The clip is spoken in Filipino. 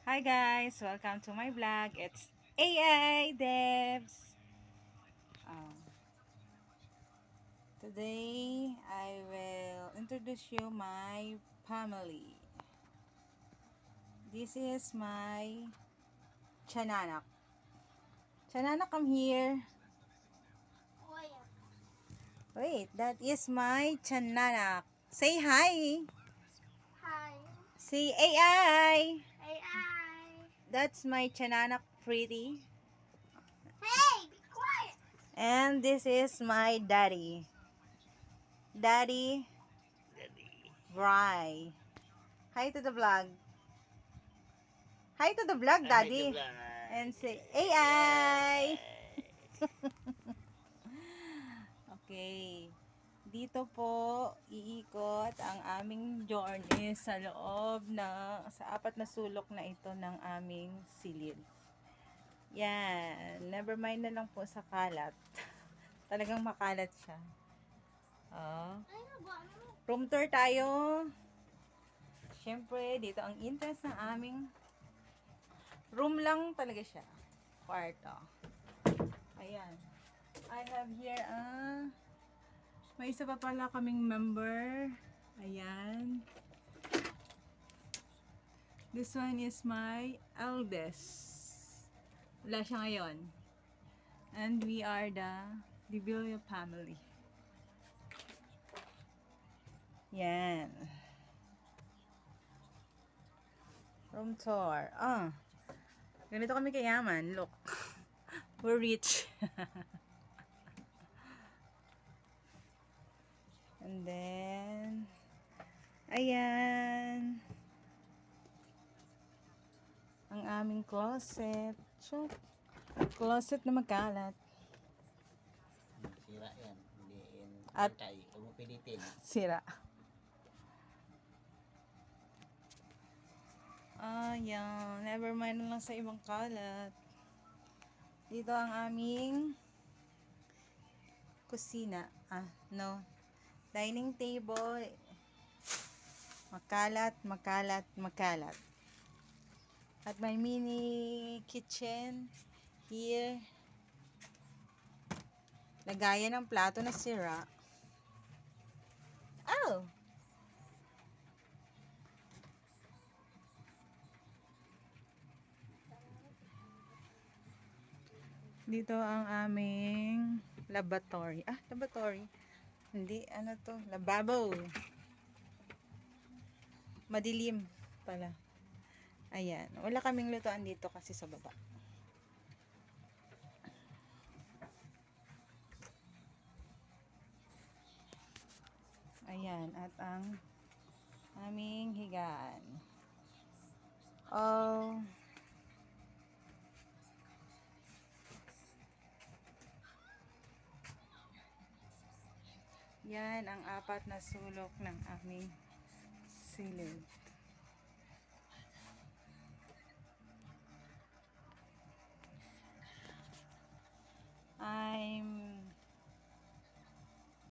Hi guys! Welcome to my vlog. It's AI Devs. Today, I will introduce you my family. This is my Chananak. Chananak, come here. Wait, that is my Chananak. Say hi. Hi. Say AI. AI. That's my Chananak pretty. Hey, be quiet. And this is my daddy. Daddy Bry. Hi to the vlog. Hi to the vlog, Daddy. And say, AI! Okay. Dito po, iikot ang aming journey sa loob sa apat na sulok na ito ng aming silid. Yan. Never mind na lang po sa kalat. Talagang makalat siya. Oh. Room tour tayo. Siyempre, dito ang entrance ng aming room lang talaga siya. Kwarto. Ayan. I have here may isa pa pala kaming member. Ayan. This one is my eldest. Wala siya ngayon. And we are the Dibilio family. Yan. Room tour. Ganito kami kayaman. Look. We're rich. And then, ayan. Ang aming closet. So, closet na magkalat. Sira yan. Hindi yan. At Tayo. Huwag mo pilitin. sira. Ayan. Never mind na lang sa ibang kalat. Dito ang aming kusina. No. Dining table. Makalat, makalat, makalat. At may mini kitchen here. Lagayan ng plato na sira. Oh! Dito ang aming laboratory. Laboratory. Hindi, ano to? Lababo. Madilim pala. Ayan. Wala kaming lutuan dito kasi sa baba. Ayan. At ang aming higaan. Yan ang apat na sulok ng aming silid.